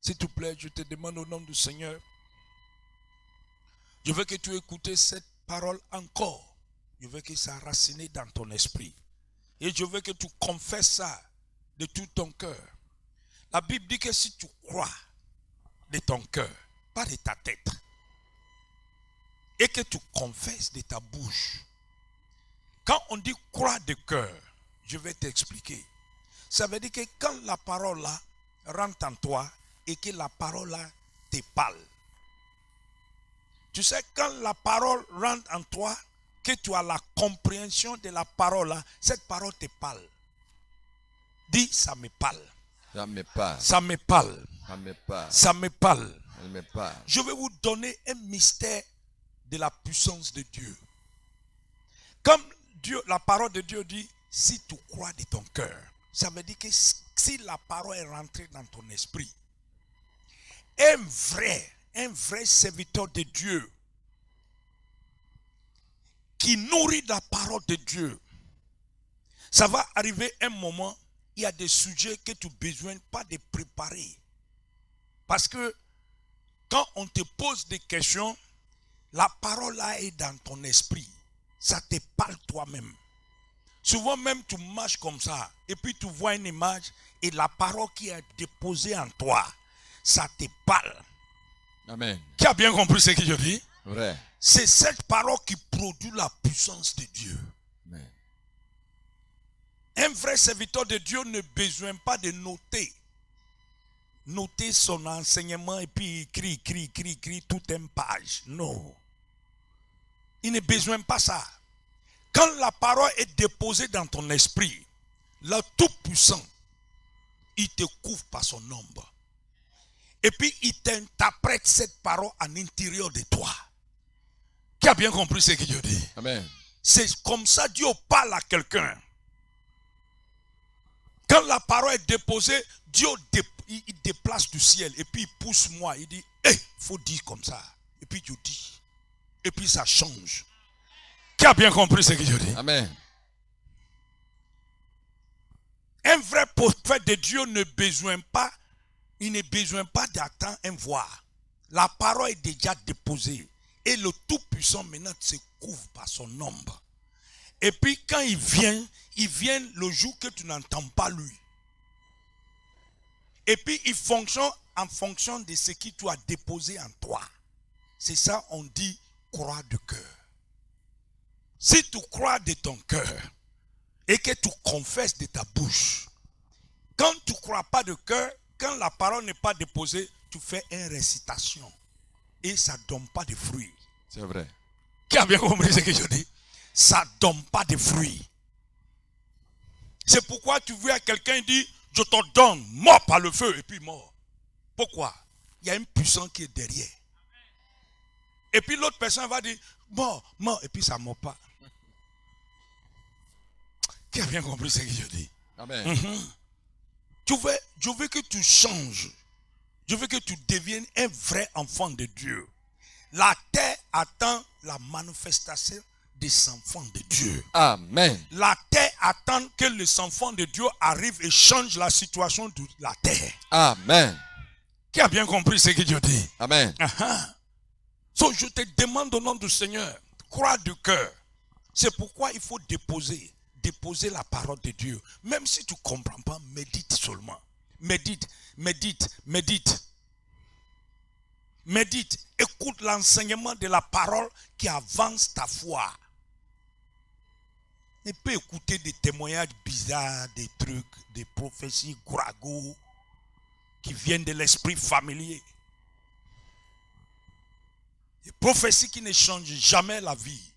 S'il te plaît, je te demande au nom du Seigneur, je veux que tu écoutes cette parole encore. Je veux que ça racine dans ton esprit. Et je veux que tu confesses ça de tout ton cœur. La Bible dit que si tu crois de ton cœur, pas de ta tête, et que tu confesses de ta bouche. Quand on dit croire de cœur, je vais t'expliquer. Ça veut dire que quand la parole là rentre en toi et que la parole là te parle. Tu sais, quand la parole rentre en toi, que tu as la compréhension de la parole là, cette parole te parle. Dis, ça me parle. Ça me parle. Ça me parle. Ça me parle. Ça me parle. Ça me parle. Je vais vous donner un mystère de la puissance de Dieu. Comme Dieu, la parole de Dieu dit, si tu crois de ton cœur, ça veut dire que si la parole est rentrée dans ton esprit, un vrai serviteur de Dieu qui nourrit la parole de Dieu, ça va arriver un moment, il y a des sujets que tu as besoin pas de préparer. Parce que quand on te pose des questions, la parole là est dans ton esprit. Ça te parle toi-même. Souvent même tu marches comme ça et puis tu vois une image et la parole qui est déposée en toi, ça te parle. Amen. Qui a bien compris ce que je dis? Vrai. C'est cette parole qui produit la puissance de Dieu. Amen. Un vrai serviteur de Dieu ne besoin pas de noter son enseignement et puis écrit toute une page. Non. Il ne besoin pas ça. Quand la parole est déposée dans ton esprit, le Tout-Puissant, il te couvre par son ombre. Et puis il t'interprète cette parole à l'intérieur de toi. Qui a bien compris ce que Dieu dit? Amen. C'est comme ça Dieu parle à quelqu'un. Quand la parole est déposée, Dieu il déplace du ciel et puis il pousse moi. Il dit, il faut dire comme ça. Et puis Dieu dit. Et puis ça change. Qui a bien compris ce que Dieu dit? Amen. Un vrai prophète de Dieu ne besoin pas, il ne besoin pas d'attendre un voir. La parole est déjà déposée. Et le Tout-Puissant maintenant se couvre par son ombre. Et puis quand il vient le jour que tu n'entends pas lui. Et puis il fonctionne en fonction de ce que tu as déposé en toi. C'est ça on dit croire de cœur. Si tu crois de ton cœur et que tu confesses de ta bouche, quand tu ne crois pas de cœur, quand la parole n'est pas déposée, tu fais une récitation et ça ne donne pas de fruits. C'est vrai. Qui a bien compris ce que je dis? Ça ne donne pas de fruits. C'est pourquoi tu vois quelqu'un dire, je te donne, mort par le feu, et puis mort. Pourquoi? Il y a une puissance qui est derrière. Et puis l'autre personne va dire, mort, et puis ça ne mord pas. Qui a bien compris ce que je dis? Amen. Je veux que tu changes. Je veux que tu deviennes un vrai enfant de Dieu. La terre attend la manifestation des enfants de Dieu. Amen. La terre attend que les enfants de Dieu arrivent et changent la situation de la terre. Amen. Qui a bien compris ce que Dieu dit? Amen. So, je te demande au nom du Seigneur, crois du cœur. C'est pourquoi il faut déposer la parole de Dieu. Même si tu ne comprends pas, médite seulement. Médite. Écoute l'enseignement de la parole qui avance ta foi. Ne pas écouter des témoignages bizarres, des trucs, des prophéties gourago qui viennent de l'esprit familier. Des prophéties qui ne changent jamais la vie.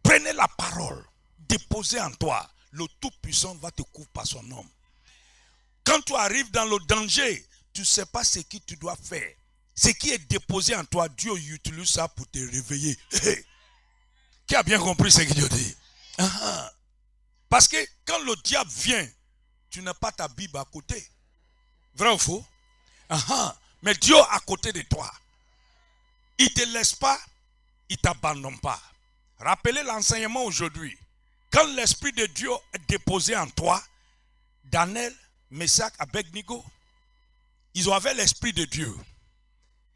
Prenez la parole, déposez en toi. Le Tout-Puissant va te couvrir par son nom. Quand tu arrives dans le danger, tu ne sais pas ce que tu dois faire. Ce qui est déposé en toi, Dieu utilise ça pour te réveiller. Qui a bien compris ce que Dieu dit? Parce que quand le diable vient, tu n'as pas ta Bible à côté. Vrai ou faux? Mais Dieu à côté de toi. Il ne te laisse pas, il ne t'abandonne pas. Rappelez l'enseignement aujourd'hui. Quand l'Esprit de Dieu est déposé en toi, Daniel, Meshach, Abednego, Ils avaient l'esprit de Dieu.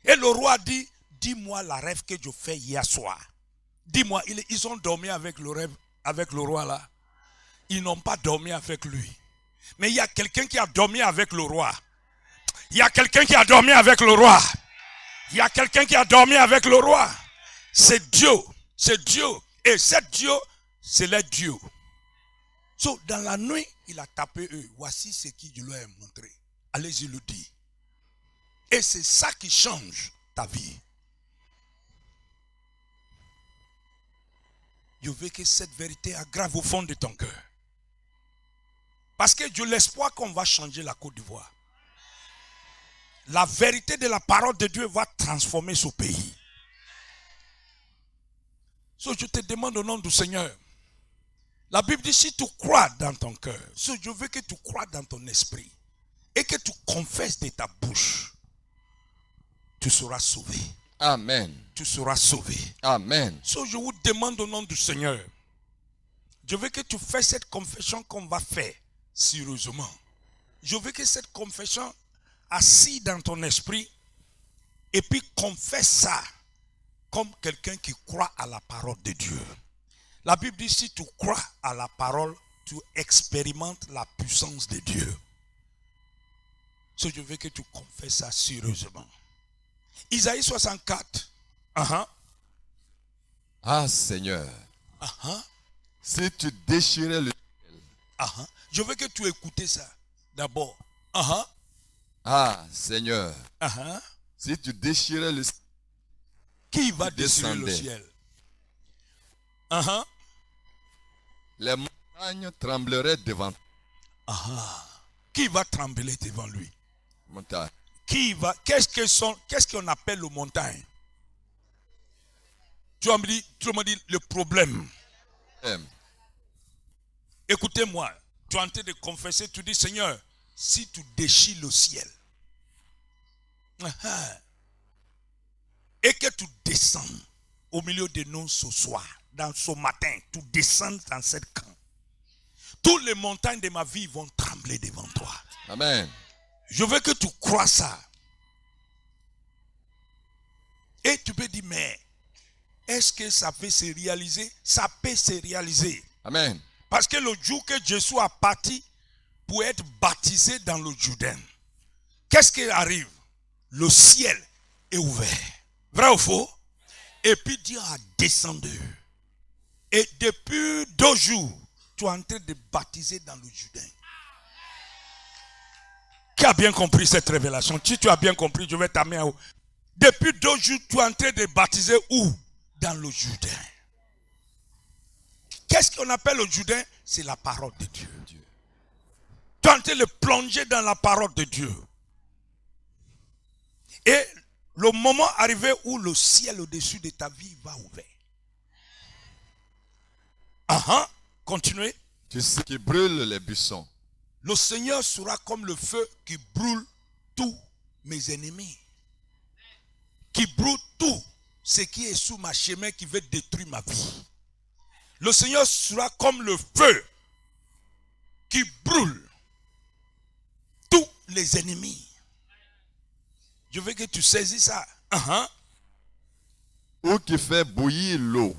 Et le roi dit, dis-moi la rêve que je fais hier soir. Dis-moi, ils ont dormi avec le rêve, avec le roi là. Ils n'ont pas dormi avec lui. Mais il y a quelqu'un qui a dormi avec le roi. Il y a quelqu'un qui a dormi avec le roi. Il y a quelqu'un qui a dormi avec le roi. C'est Dieu. C'est Dieu. Et c'est Dieu, c'est le Dieu. So, dans la nuit, il a tapé eux. Voici ce que je leur ai montré. Allez-y le dire. Et c'est ça qui change ta vie. Je veux que cette vérité aggrave au fond de ton cœur. Parce que j'ai l'espoir qu'on va changer la Côte d'Ivoire. La vérité de la parole de Dieu va transformer ce pays. So, je te demande au nom du Seigneur. La Bible dit, si tu crois dans ton cœur, so, je veux que tu crois dans ton esprit et que tu confesses de ta bouche, tu seras sauvé. Amen. Tu seras sauvé. Amen. So, je vous demande au nom du Seigneur, je veux que tu fasses cette confession qu'on va faire sérieusement. Je veux que cette confession assise dans ton esprit et puis confesse ça comme quelqu'un qui croit à la parole de Dieu. La Bible dit, si tu crois à la parole, tu expérimentes la puissance de Dieu. So, je veux que tu confesses ça sérieusement. Isaïe 64. Ah Seigneur, si tu déchirais le ciel. Je veux que tu écoutes ça d'abord. Ah Seigneur, si tu déchirais le ciel. Qui va déchirer le ciel? Les montagnes trembleraient devant toi. Qui va trembler devant lui? Montagne. Qui va? Qu'est-ce qu'on appelle le montagne? Tu vas me dire le problème. Écoutez-moi, tu es en train de confesser, tu dis, Seigneur, si tu déchires le ciel, et que tu descends au milieu de nous ce soir, dans ce matin, tu descends dans cette camp, toutes les montagnes de ma vie vont trembler devant toi. Amen. Je veux que tu crois ça. Et tu peux dire, mais est-ce que ça peut se réaliser? Ça peut se réaliser. Amen. Parce que le jour que Jésus a parti pour être baptisé dans le Jourdain, qu'est-ce qui arrive? Le ciel est ouvert. Vrai ou faux? Et puis Dieu a descendu. Et depuis 2 jours, tu es en train de baptiser dans le Jourdain. Qui a bien compris cette révélation? Si tu as bien compris, je vais t'amener à où? Depuis 2 jours, tu es en train de baptiser où? Dans le Jourdain. Qu'est-ce qu'on appelle le Jourdain? C'est la parole de Dieu. Tu es en train de plonger dans la parole de Dieu. Et le moment arrivé où le ciel au-dessus de ta vie va ouvert. Continuez. Tu sais qui brûle les buissons. Le Seigneur sera comme le feu qui brûle tous mes ennemis. Qui brûle tout ce qui est sous ma chemin qui veut détruire ma vie. Le Seigneur sera comme le feu qui brûle tous les ennemis. Je veux que tu saisisses ça. Ou qui fait bouillir l'eau.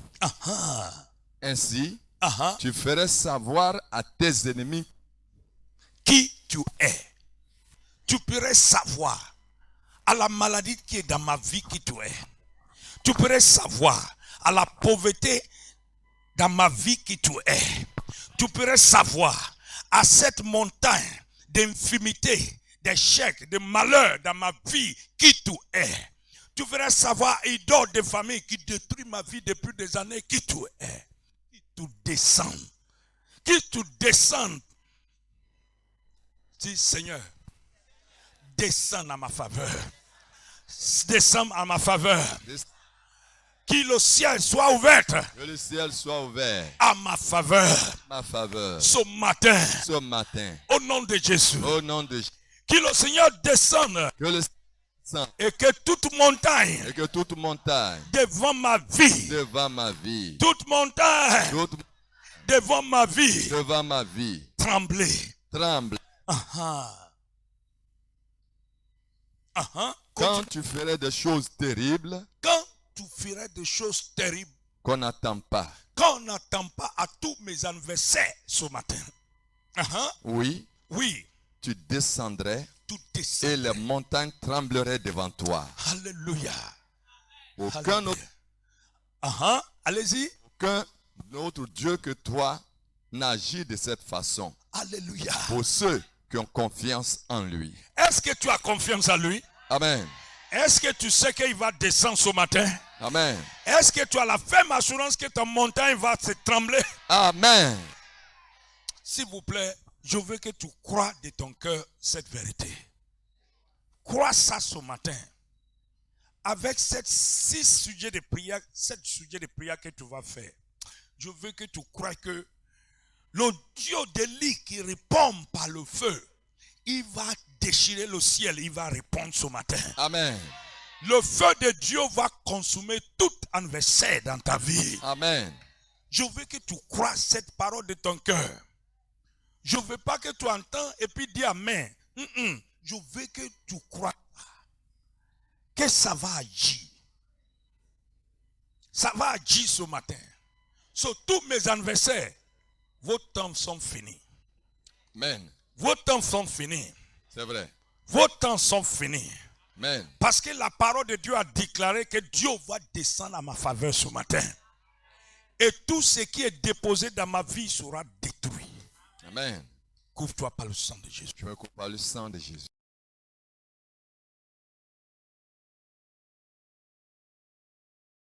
Ainsi, tu ferais savoir à tes ennemis qui tu es. Tu pourrais savoir à la maladie qui est dans ma vie qui tu es. Tu pourrais savoir à la pauvreté dans ma vie qui tu es. Tu pourrais savoir à cette montagne d'infimité, d'échecs, de malheur dans ma vie qui tu es. Tu ferais savoir à idole de famille qui détruit ma vie depuis des années qui tu es. Qui tu descends. Qui tu descends. Dis Seigneur, descends à ma faveur. Descends à ma faveur. Que le ciel soit ouvert. Que le ciel soit ouvert. À ma faveur. Ma faveur. Ce matin. Ce matin. Au nom de Jésus. Au nom de Jésus. Que le Seigneur descende. Que le Saint. Et que toute montagne. Et que toute montagne. Devant ma vie. Devant ma vie. Toute montagne. Devant ma vie. Devant ma vie. Trembler. Tremble. Quand tu ferais des choses terribles Quand tu ferais des choses terribles qu'on n'attend pas. qu'on n'attend pas à tous mes adversaires ce matin. Oui, Oui, tu descendrais tout et descend. les montagnes trembleraient devant toi. Alléluia. Aucun autre, Allez-y. aucun autre Dieu que toi n'agit de cette façon. Alléluia. Pour ceux qui ont confiance en lui. Est-ce que tu as confiance en lui? Amen. Est-ce que tu sais qu'il va descendre ce matin? Amen. Est-ce que tu as la ferme assurance que ta montagne va se trembler? Amen. S'il vous plaît, je veux que tu crois de ton cœur cette vérité. Crois ça ce matin. Avec ces 7 sujets de prière que tu vas faire, je veux que tu crois que le Dieu d'Élie qui répond par le feu, il va déchirer le ciel, il va répondre ce matin. Amen. Le feu de Dieu va consumer tout adversaire dans ta vie. Amen. Je veux que tu crois cette parole de ton cœur. Je ne veux pas que tu entends et puis dis amen. Je veux que tu crois que ça va agir. Ça va agir ce matin. Sur tous mes adversaires, vos temps sont finis. Amen. Vos temps sont finis. C'est vrai. Vos temps sont finis. Amen. Parce que la parole de Dieu a déclaré que Dieu va descendre à ma faveur ce matin. Et tout ce qui est déposé dans ma vie sera détruit. Amen. Couvre-toi par le sang de Jésus. Je me coupe par le sang de Jésus.